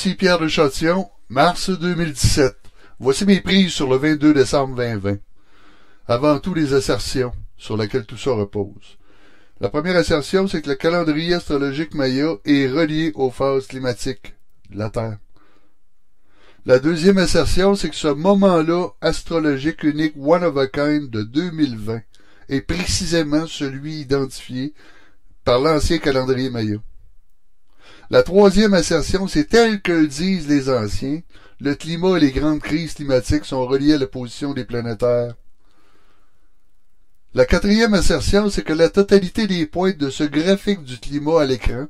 Ici Pierre de Châtillon, mars 2017. Voici mes prises sur le 22 décembre 2020. Avant tout, les assertions sur lesquelles tout ça repose. La première assertion, c'est que le calendrier astrologique Maya est relié aux phases climatiques de la Terre. La deuxième assertion, c'est que ce moment-là astrologique unique one of a kind de 2020 est précisément celui identifié par l'ancien calendrier Maya. La troisième assertion, c'est tel que le disent les anciens, le climat et les grandes crises climatiques sont reliés à la position des planétaires. La quatrième assertion, c'est que la totalité des pointes de ce graphique du climat à l'écran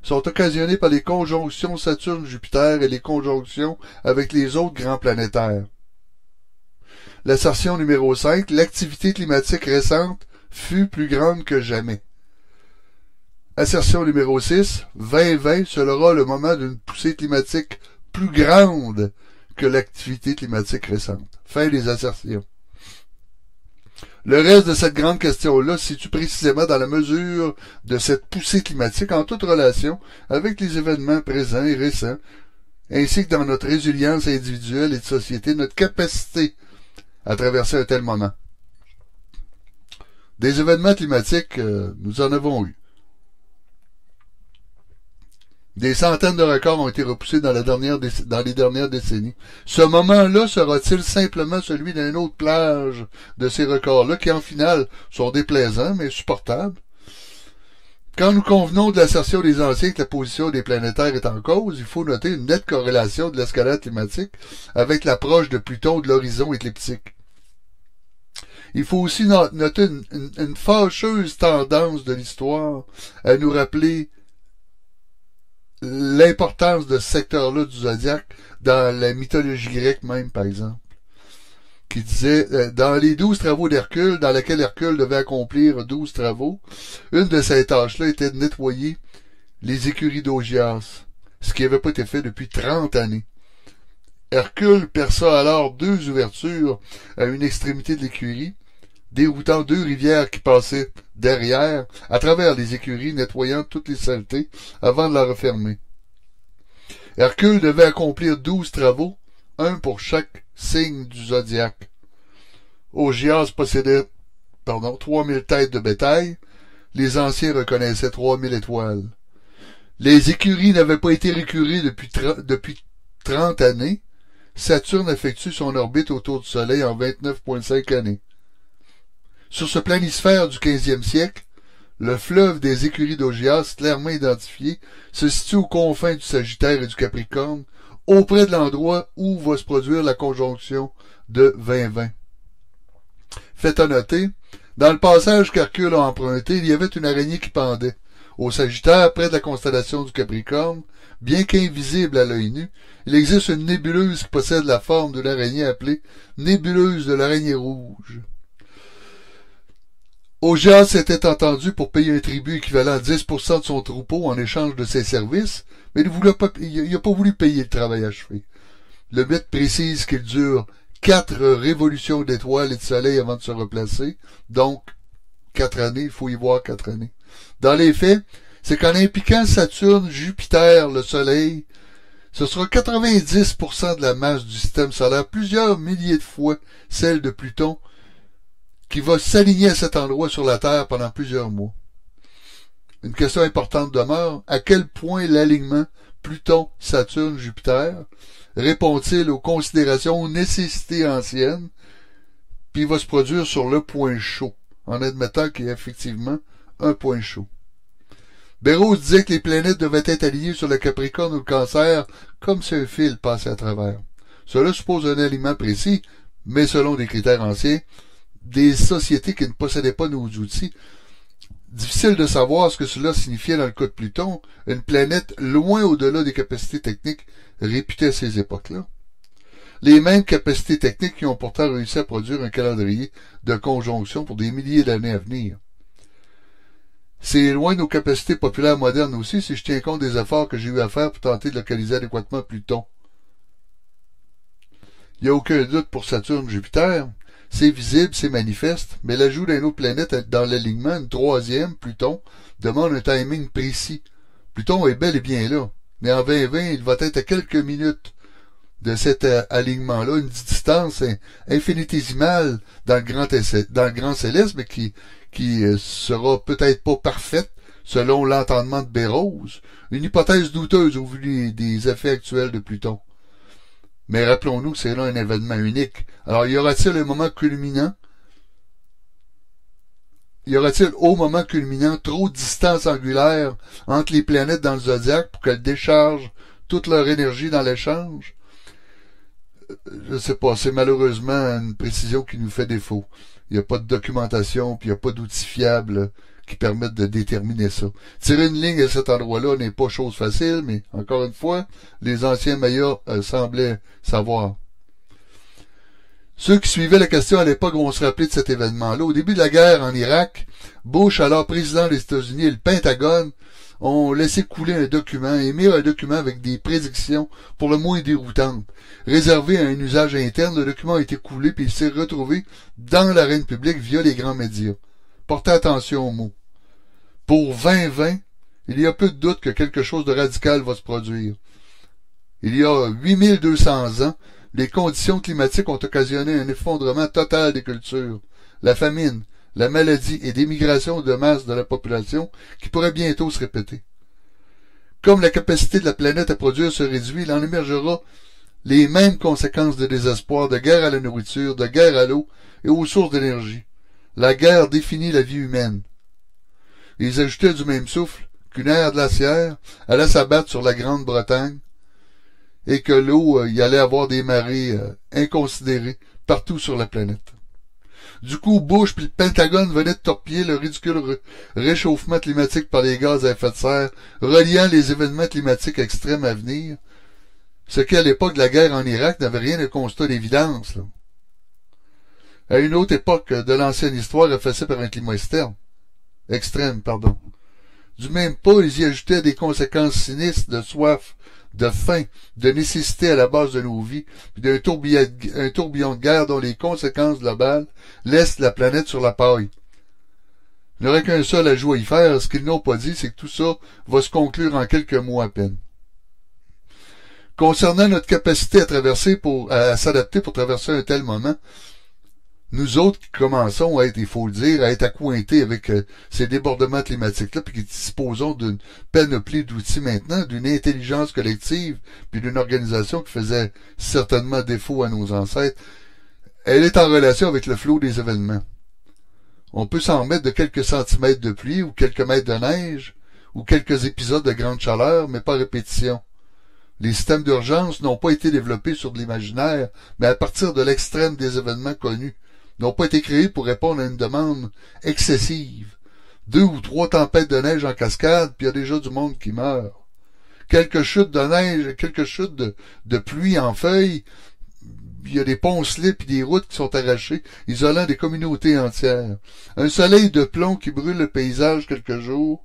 sont occasionnées par les conjonctions Saturne-Jupiter et les conjonctions avec les autres grands planétaires. L'assertion numéro 5, l'activité climatique récente fut plus grande que jamais. Assertion numéro 6, 2020 sera le moment d'une poussée climatique plus grande que l'activité climatique récente. Fin des assertions. Le reste de cette grande question-là se situe précisément dans la mesure de cette poussée climatique en toute relation avec les événements présents et récents, ainsi que dans notre résilience individuelle et de société, notre capacité à traverser un tel moment. Des événements climatiques, nous en avons eu. Des centaines de records ont été repoussés dans les dernières décennies. Ce moment-là sera-t-il simplement celui d'une autre plage de ces records-là qui, en finale, sont déplaisants, mais supportables? Quand nous convenons de l'assertion des anciens que la position des planétaires est en cause, il faut noter une nette corrélation de l'escalade climatique avec l'approche de Pluton de l'horizon écliptique. Il faut aussi noter une fâcheuse tendance de l'histoire à nous rappeler l'importance de ce secteur-là du zodiaque dans la mythologie grecque même, par exemple, qui disait, dans les 12 travaux d'Hercule, dans lesquels Hercule devait accomplir 12 travaux, une de ces tâches-là était de nettoyer les écuries d'Augias, ce qui n'avait pas été fait depuis 30 années. Hercule perça alors 2 ouvertures à une extrémité de l'écurie, déroutant 2 rivières qui passaient derrière, à travers les écuries, nettoyant toutes les saletés avant de la refermer. Hercule devait accomplir 12 travaux, un pour chaque signe du zodiaque. Augias possédait 3000 têtes de bétail, les anciens reconnaissaient 3000 étoiles. Les écuries n'avaient pas été récurées depuis 30 années. Saturne effectue son orbite autour du Soleil en 29,5 années. Sur ce planisphère du 15e siècle, le fleuve des écuries d'Augias, clairement identifié, se situe aux confins du Sagittaire et du Capricorne, auprès de l'endroit où va se produire la conjonction de 2020. Fait à noter, dans le passage qu'Hercule a emprunté, il y avait une araignée qui pendait. Au Sagittaire, près de la constellation du Capricorne, bien qu'invisible à l'œil nu, il existe une nébuleuse qui possède la forme de l'araignée appelée nébuleuse de l'araignée rouge. Augias s'était entendu pour payer un tribut équivalent à 10% de son troupeau en échange de ses services, mais il n'a pas voulu payer le travail achevé. Le mythe précise qu'il dure 4 révolutions d'étoiles et de soleil avant de se replacer, donc 4 années, il faut y voir 4 années. Dans les faits, c'est qu'en impliquant Saturne, Jupiter, le soleil, ce sera 90% de la masse du système solaire, plusieurs milliers de fois celle de Pluton, qui va s'aligner à cet endroit sur la Terre pendant plusieurs mois. Une question importante demeure, à quel point l'alignement Pluton, Saturne, Jupiter répond-il aux considérations, aux nécessités anciennes, puis il va se produire sur le point chaud, en admettant qu'il y a effectivement un point chaud. Béraud disait que les planètes devaient être alignées sur le Capricorne ou le Cancer, comme si un fil passait à travers. Cela suppose un alignement précis, mais selon des critères anciens, des sociétés qui ne possédaient pas nos outils. Difficile de savoir ce que cela signifiait dans le cas de Pluton, une planète loin au-delà des capacités techniques réputées à ces époques-là. Les mêmes capacités techniques qui ont pourtant réussi à produire un calendrier de conjonction pour des milliers d'années à venir. C'est loin de nos capacités populaires modernes aussi si je tiens compte des efforts que j'ai eu à faire pour tenter de localiser adéquatement Pluton. Il n'y a aucun doute pour Saturne, Jupiter. C'est visible, c'est manifeste, mais l'ajout d'une autre planète dans l'alignement, une troisième, Pluton, demande un timing précis. Pluton est bel et bien là, mais en 2020, il va être à quelques minutes de cet alignement-là, une distance infinitésimale dans le grand céleste, mais qui sera peut-être pas parfaite selon l'entendement de Bérose, une hypothèse douteuse au vu des effets actuels de Pluton. Mais rappelons-nous que c'est là un événement unique. Alors, y aura-t-il un moment culminant? Y aura-t-il au moment culminant trop de distance angulaire entre les planètes dans le zodiaque pour qu'elles déchargent toute leur énergie dans l'échange? Je sais pas, c'est malheureusement une précision qui nous fait défaut. Il n'y a pas de documentation, puis il n'y a pas d'outils fiables qui permettent de déterminer ça. Tirer une ligne à cet endroit-là n'est pas chose facile, mais encore une fois, les anciens Mayas semblaient savoir. Ceux qui suivaient la question à l'époque vont se rappeler de cet événement-là. Au début de la guerre en Irak, Bush, alors président des États-Unis, et le Pentagone ont laissé couler un document, émis un document avec des prédictions pour le moins déroutantes. Réservé à un usage interne, le document a été coulé puis il s'est retrouvé dans l'arène publique via les grands médias. Portez attention aux mots. Pour 2020, il y a peu de doute que quelque chose de radical va se produire. Il y a 8200 ans, les conditions climatiques ont occasionné un effondrement total des cultures, la famine, la maladie et des migrations de masse de la population qui pourraient bientôt se répéter. Comme la capacité de la planète à produire se réduit, il en émergera les mêmes conséquences de désespoir, de guerre à la nourriture, de guerre à l'eau et aux sources d'énergie. La guerre définit la vie humaine. Ils ajoutaient du même souffle qu'une ère glaciaire allait s'abattre sur la Grande-Bretagne et que l'eau y allait avoir des marées inconsidérées partout sur la planète. Du coup, Bush puis le Pentagone venaient de torpiller le ridicule réchauffement climatique par les gaz à effet de serre, reliant les événements climatiques extrêmes à venir, ce qui, à l'époque de la guerre en Irak, n'avait rien de constat d'évidence. À une autre époque de l'ancienne histoire effacée par un climat extrême. Du même pas, ils y ajoutaient des conséquences sinistres de soif, de faim, de nécessité à la base de nos vies, puis d'un tourbillon de guerre dont les conséquences globales laissent la planète sur la paille. Il n'y aurait qu'un seul ajout à y faire, ce qu'ils n'ont pas dit, c'est que tout ça va se conclure en quelques mois à peine. Concernant notre capacité à s'adapter pour traverser un tel moment, nous autres qui commençons à être, il faut le dire, à être accointés avec ces débordements climatiques-là, puis qui disposons d'une panoplie d'outils maintenant, d'une intelligence collective, puis d'une organisation qui faisait certainement défaut à nos ancêtres, elle est en relation avec le flot des événements. On peut s'en remettre de quelques centimètres de pluie, ou quelques mètres de neige, ou quelques épisodes de grande chaleur, mais pas répétition. Les systèmes d'urgence n'ont pas été développés sur de l'imaginaire, mais à partir de l'extrême des événements connus, n'ont pas été créés pour répondre à une demande excessive. 2 ou 3 tempêtes de neige en cascade, puis il y a déjà du monde qui meurt. Quelques chutes de neige, quelques chutes de pluie en feuilles, il y a des poncelets puis des routes qui sont arrachées, isolant des communautés entières. Un soleil de plomb qui brûle le paysage quelques jours,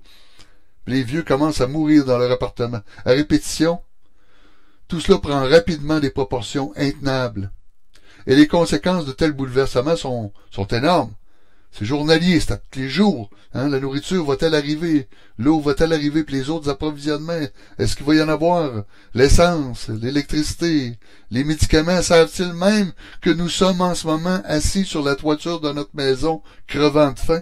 puis les vieux commencent à mourir dans leur appartement. À répétition, tout cela prend rapidement des proportions intenables. Et les conséquences de tels bouleversements sont énormes. C'est journalier, c'est à tous les jours. La nourriture va-t-elle arriver? L'eau va-t-elle arriver? Puis les autres approvisionnements, est-ce qu'il va y en avoir? L'essence, l'électricité, les médicaments, savent-ils même que nous sommes en ce moment assis sur la toiture de notre maison, crevant de faim?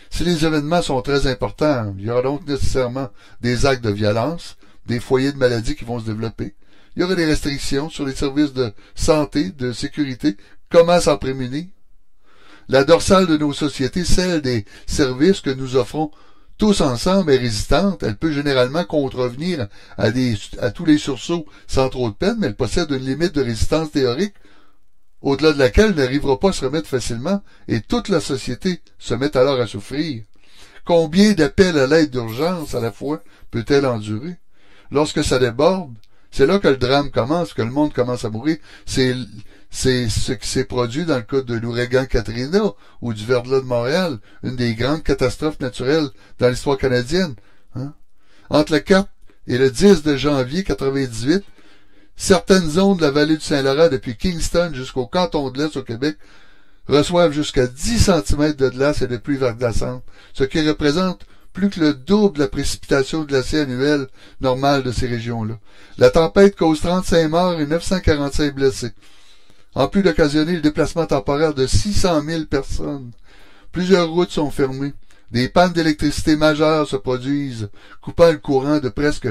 Si les événements sont très importants, il y aura donc nécessairement des actes de violence, des foyers de maladies qui vont se développer. Il y aura des restrictions sur les services de santé, de sécurité. Comment s'en prémunir? La dorsale de nos sociétés, celle des services que nous offrons tous ensemble, est résistante. Elle peut généralement contrevenir à tous les sursauts sans trop de peine, mais elle possède une limite de résistance théorique, au-delà de laquelle elle n'arrivera pas à se remettre facilement, et toute la société se met alors à souffrir. Combien d'appels à l'aide d'urgence à la fois peut-elle endurer? Lorsque ça déborde, c'est là que le drame commence, que le monde commence à mourir. C'est ce qui s'est produit dans le cas de l'ouragan Katrina ou du verglas de Montréal, une des grandes catastrophes naturelles dans l'histoire canadienne. Entre le 4 et le 10 de janvier 98, certaines zones de la vallée du Saint-Laurent, depuis Kingston jusqu'au canton de l'Est au Québec, reçoivent jusqu'à 10 cm de glace et de pluie verglaçante, ce qui représente plus que le double de la précipitation glaciaire annuelle normale de ces régions-là. La tempête cause 35 morts et 945 blessés, en plus d'occasionner le déplacement temporaire de 600 000 personnes. Plusieurs routes sont fermées. Des pannes d'électricité majeures se produisent, coupant le courant de presque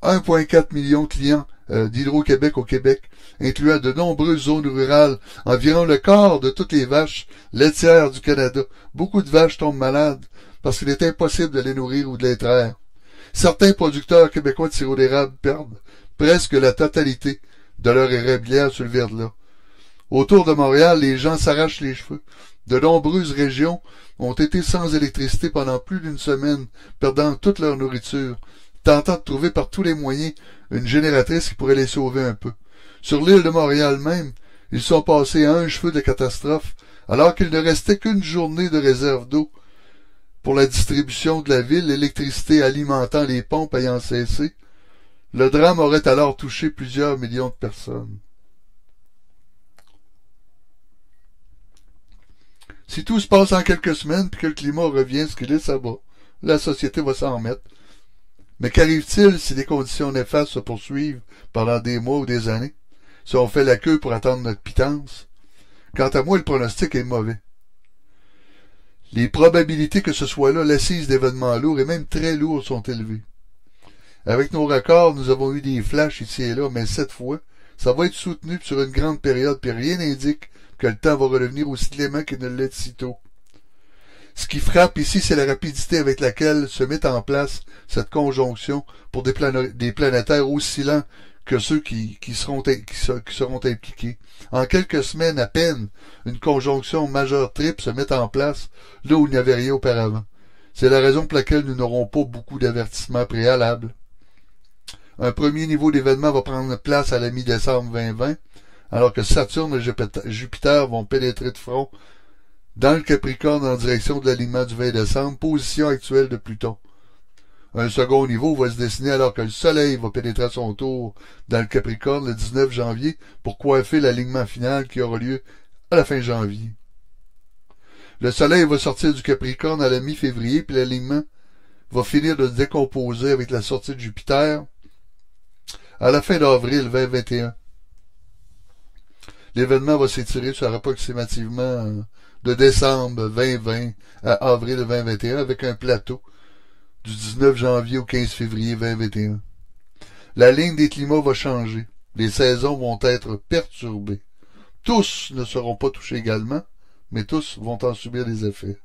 1,4 million de clients d'Hydro-Québec au Québec, incluant de nombreuses zones rurales, environ le quart de toutes les vaches laitières du Canada. Beaucoup de vaches tombent malades parce qu'il est impossible de les nourrir ou de les traire. Certains producteurs québécois de sirop d'érable perdent presque la totalité de leur érablière sur le verglas. Autour de Montréal, les gens s'arrachent les cheveux. De nombreuses régions ont été sans électricité pendant plus d'une semaine, perdant toute leur nourriture, tentant de trouver par tous les moyens une génératrice qui pourrait les sauver un peu. Sur l'île de Montréal même, ils sont passés à un cheveu de catastrophe, alors qu'il ne restait qu'une journée de réserve d'eau pour la distribution de la ville, l'électricité alimentant les pompes ayant cessé. Le drame aurait alors touché plusieurs millions de personnes. Si tout se passe en quelques semaines puis que le climat revient ce qu'il est, ça va. La société va s'en remettre. Mais qu'arrive-t-il si les conditions néfastes se poursuivent pendant des mois ou des années? Si on fait la queue pour attendre notre pitance? Quant à moi, le pronostic est mauvais. Les probabilités que ce soit là l'assise d'événements lourds et même très lourds sont élevées. Avec nos records, nous avons eu des flashs ici et là, mais cette fois, ça va être soutenu sur une grande période, puis rien n'indique que le temps va redevenir aussi clément qu'il ne l'est si tôt. Ce qui frappe ici, c'est la rapidité avec laquelle se met en place cette conjonction pour des planétaires aussi lents que ceux qui seront impliqués. En quelques semaines à peine, une conjonction majeure triple se met en place là où il n'y avait rien auparavant. C'est la raison pour laquelle nous n'aurons pas beaucoup d'avertissements préalables. Un premier niveau d'événement va prendre place à la mi-décembre 2020, alors que Saturne et Jupiter vont pénétrer de front dans le Capricorne en direction de l'alignement du 20 décembre, position actuelle de Pluton. Un second niveau va se dessiner alors que le Soleil va pénétrer à son tour dans le Capricorne le 19 janvier pour coiffer l'alignement final qui aura lieu à la fin janvier. Le Soleil va sortir du Capricorne à la mi-février, puis l'alignement va finir de se décomposer avec la sortie de Jupiter à la fin d'avril 2021. L'événement va s'étirer sur approximativement de décembre 2020 à avril 2021 avec un plateau du 19 janvier au 15 février 2021. La ligne des climats va changer. Les saisons vont être perturbées. Tous ne seront pas touchés également, mais tous vont en subir les effets.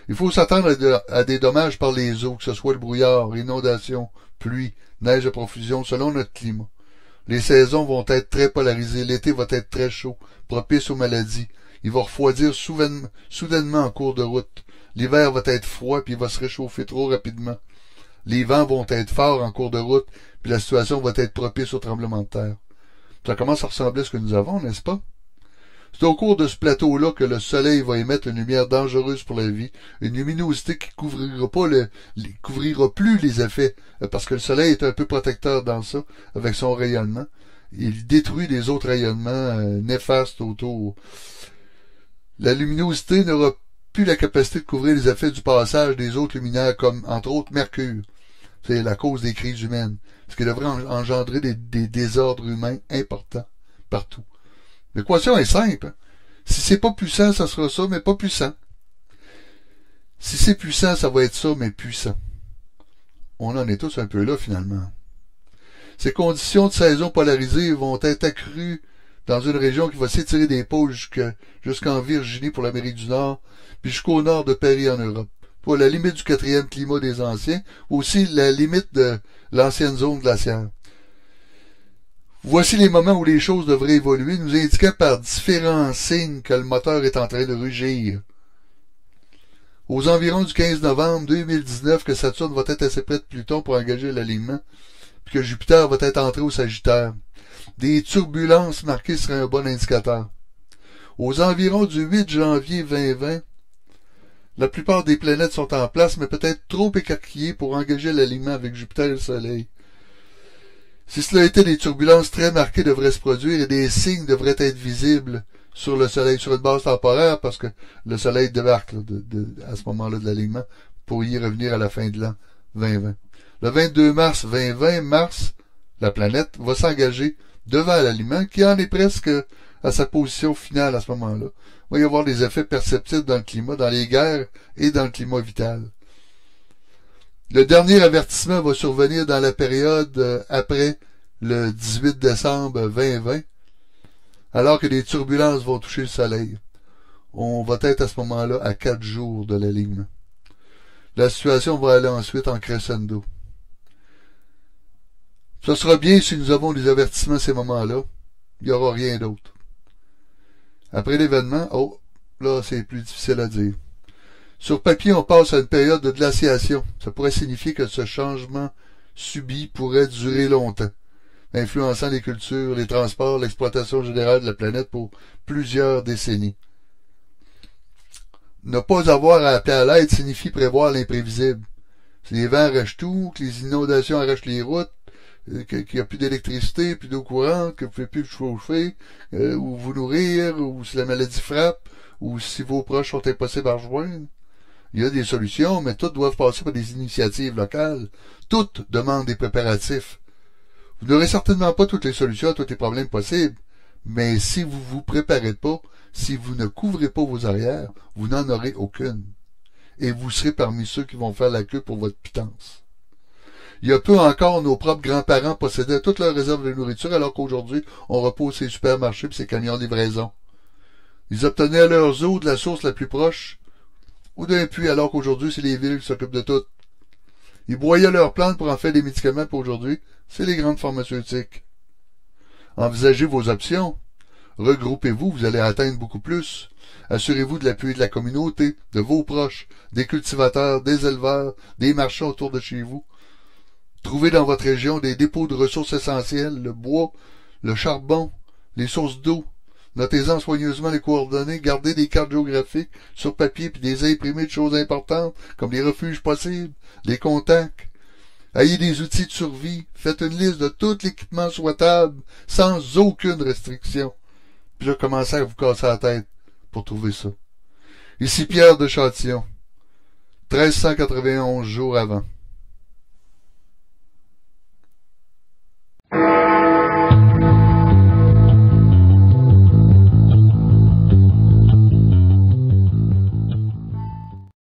Il faut s'attendre à des dommages par les eaux, que ce soit le brouillard, inondations, pluie, neige à profusion, selon notre climat. Les saisons vont être très polarisées. L'été va être très chaud, propice aux maladies. Il va refroidir soudainement en cours de route. L'hiver va être froid, puis il va se réchauffer trop rapidement. Les vents vont être forts en cours de route, puis la situation va être propice au tremblement de terre. Ça commence à ressembler à ce que nous avons, n'est-ce pas? C'est au cours de ce plateau-là que le soleil va émettre une lumière dangereuse pour la vie, une luminosité qui couvrira plus les effets, parce que le soleil est un peu protecteur dans ça, avec son rayonnement. Il détruit les autres rayonnements néfastes autour. La luminosité n'aura plus la capacité de couvrir les effets du passage des autres luminaires, comme entre autres Mercure. C'est la cause des crises humaines, ce qui devrait engendrer des désordres humains importants partout. L'équation est simple. Si c'est pas puissant, ça sera ça, mais pas puissant. Si c'est puissant, ça va être ça, mais puissant. On en est tous un peu là, finalement. Ces conditions de saison polarisées vont être accrues dans une région qui va s'étirer des pôles jusqu'en Virginie pour l'Amérique du Nord, puis jusqu'au nord de Paris en Europe. Pour la limite du 4e climat des anciens, aussi la limite de l'ancienne zone glaciaire. Voici les moments où les choses devraient évoluer, nous indiquant par différents signes que le moteur est en train de rugir. Aux environs du 15 novembre 2019, que Saturne va être assez près de Pluton pour engager l'alignement, puis que Jupiter va être entré au Sagittaire. Des turbulences marquées seraient un bon indicateur. Aux environs du 8 janvier 2020, la plupart des planètes sont en place, mais peut-être trop écarquillées pour engager l'alignement avec Jupiter et le Soleil. Si cela était, des turbulences très marquées devraient se produire et des signes devraient être visibles sur le Soleil, sur une base temporaire, parce que le Soleil débarque à ce moment-là de l'alignement, pour y revenir à la fin de l'an 2020. Le 22 mars 2020, la planète, va s'engager devant l'aliment qui en est presque à sa position finale à ce moment-là. Il va y avoir des effets perceptibles dans le climat, dans les guerres et dans le climat vital. Le dernier avertissement va survenir dans la période après le 18 décembre 2020, alors que les turbulences vont toucher le soleil. On va être à ce moment-là à 4 jours de l'alignement. La situation va aller ensuite en crescendo. Ce sera bien si nous avons des avertissements à ces moments-là. Il n'y aura rien d'autre. Après l'événement, là c'est plus difficile à dire. Sur papier, on passe à une période de glaciation. Ça pourrait signifier que ce changement subi pourrait durer longtemps, influençant les cultures, les transports, l'exploitation générale de la planète pour plusieurs décennies. Ne pas avoir à appeler à l'aide signifie prévoir l'imprévisible. Si les vents arrachent tout, que les inondations arrachent les routes, qu'il n'y a plus d'électricité, plus d'eau courante, que vous ne pouvez plus vous chauffer, ou vous nourrir, ou si la maladie frappe, ou si vos proches sont impossibles à rejoindre. Il y a des solutions, mais toutes doivent passer par des initiatives locales. Toutes demandent des préparatifs. Vous n'aurez certainement pas toutes les solutions à tous les problèmes possibles, mais si vous vous préparez pas, si vous ne couvrez pas vos arrières, vous n'en aurez aucune. Et vous serez parmi ceux qui vont faire la queue pour votre pitance. Il y a peu encore, nos propres grands-parents possédaient toutes leurs réserves de nourriture, alors qu'aujourd'hui, on repose ces supermarchés et ces camions de livraison. Ils obtenaient leurs eaux de la source la plus proche, ou d'un puits, alors qu'aujourd'hui, c'est les villes qui s'occupent de tout. Ils broyaient leurs plantes pour en faire des médicaments, pour aujourd'hui, c'est les grandes pharmaceutiques. Envisagez vos options. Regroupez-vous, vous allez atteindre beaucoup plus. Assurez-vous de l'appui de la communauté, de vos proches, des cultivateurs, des éleveurs, des marchands autour de chez vous. Trouvez dans votre région des dépôts de ressources essentielles, le bois, le charbon, les sources d'eau. Notez-en soigneusement les coordonnées, gardez des cartes géographiques sur papier puis des imprimés de choses importantes, comme les refuges possibles, des contacts. Ayez des outils de survie, faites une liste de tout l'équipement souhaitable, sans aucune restriction. Puis là, commencez à vous casser la tête pour trouver ça. Ici Pierre de Châtillon, 1391 jours avant.